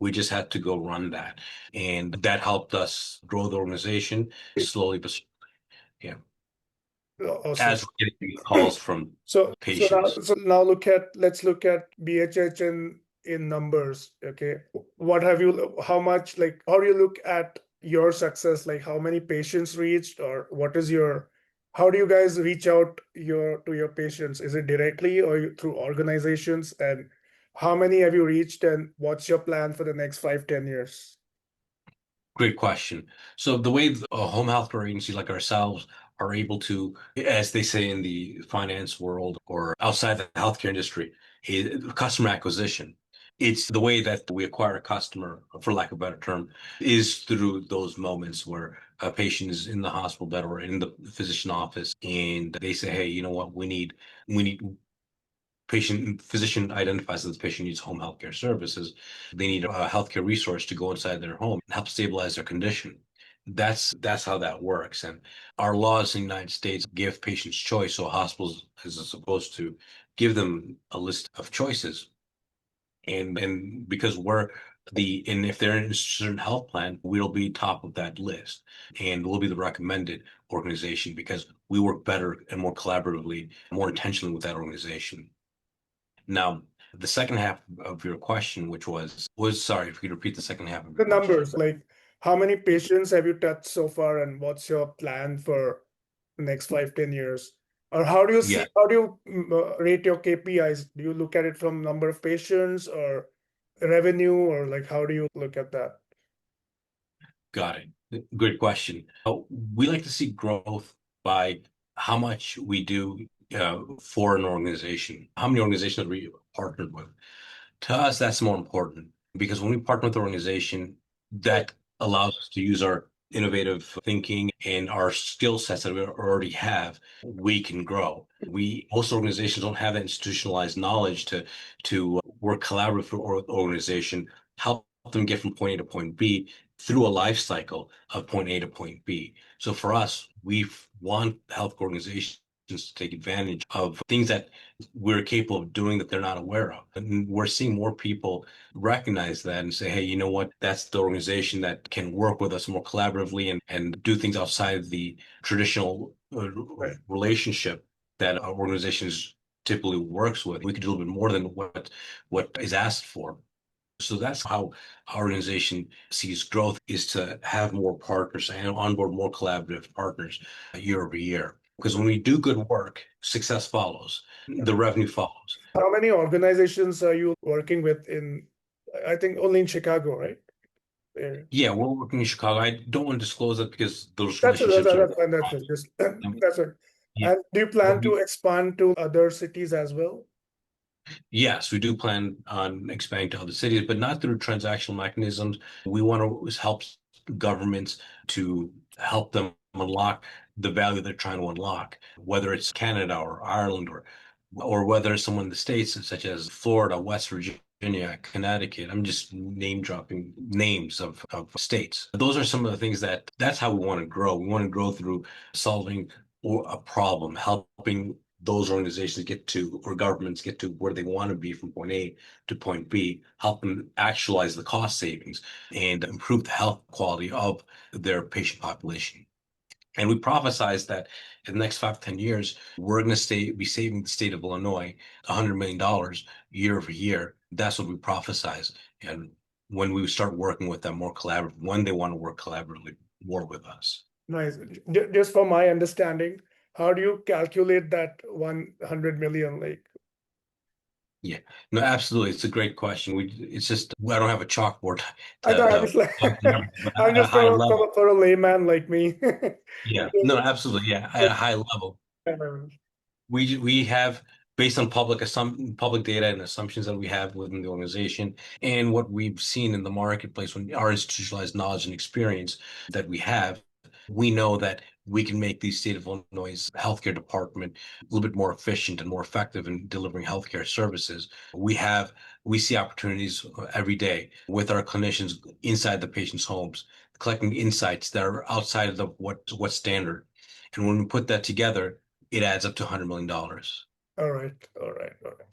We just had to go run that. And that helped us grow the organization slowly but surely. Yeah. Awesome. As we're getting calls from patients. So now let's look at BHH in numbers. Okay. How much, like, how do you look at your success? Like how many patients reached, or how do you guys reach out to your patients? Is it directly or through organizations? And how many have you reached, and what's your plan for the next 5, 10 years? Great question. So the way a home health care agency like ourselves are able to, as they say in the finance world or outside the healthcare industry, customer acquisition. It's the way that we acquire a customer, for lack of a better term, is through those moments where a patient is in the hospital bed or in the physician office, and they say, "Hey, you know what? We need physician identifies that the patient needs home healthcare services. They need a healthcare resource to go inside their home and help stabilize their condition." That's how that works. And our laws in the United States give patients choice. So hospitals is supposed to give them a list of choices. And because and if they're in a certain health plan, we'll be top of that list. And we'll be the recommended organization because we work better and more collaboratively, more intentionally with that organization. Now, the second half of your question, which was sorry, if you could repeat the second half of your The question. numbers, like how many patients have you touched so far, and what's your plan for the next 5, 10 years? Or Yeah, how do you rate your KPIs? Do you look at it from number of patients or revenue, or like how do you look at that? got it. Good question. We like to see growth by how much we do for an organization, how many organizations we partnered with. To us, that's more important because when we partner with an organization, that allows us to use our innovative thinking and our skill sets that we already have. We can grow. Most organizations don't have that institutionalized knowledge to work collaboratively with the organization, help them get from point A to point B through a life cycle of point A to point B. So for us, we want health organizations to take advantage of things that we're capable of doing that they're not aware of. And we're seeing more people recognize that and say, hey, you know what? That's the organization that can work with us more collaboratively and do things outside the traditional Right. relationship that our organizations typically works with. We could do a little bit more than what is asked for. So that's how our organization sees growth, is to have more partners and onboard more collaborative partners year over year. Because when we do good work, success follows, the revenue follows. How many organizations are you working with I think only in Chicago, right? Area. Yeah, we're working in Chicago. I don't want to disclose that because those That's it. relationships are That's fine. That's it. Just um, that's it. yeah. And do you But plan to expand to other cities as well? yes, we do plan on expanding to other cities, but not through transactional mechanisms. We want to help governments to help them unlock the value they're trying to unlock, whether it's Canada or Ireland or whether it's someone in the States, such as Florida, West Virginia, Connecticut. I'm just name dropping names of states. Those are some of the things that's how we want to grow. We want to grow through solving a problem, helping those organizations get to, or governments get to where they want to be from point A to point B, help them actualize the cost savings and improve the health quality of their patient population. And we prophesize that in the next 5 to 10 years, we're going to be saving the state of Illinois $100 million year over year. That's what we prophesize. And when we start working with them more collaboratively, when they want to work collaboratively more with us. Nice. Just for my understanding, how do you calculate that 100 million? Like, Yeah, no, absolutely. It's a great question. It's just, I don't have a chalkboard I to, thought I'm just like, plug the numbers, but I'm at a just high level. for a layman like me. Yeah, no, absolutely. Yeah, at a high level, we have based on public data and assumptions that we have within the organization and what we've seen in the marketplace when our institutionalized knowledge and experience that we know that we can make the state of Illinois healthcare department a little bit more efficient and more effective in delivering healthcare services. We see opportunities every day with our clinicians inside the patient's homes, collecting insights that are outside of what's standard. And when we put that together, it adds up to $100 million. All right, all right, all right.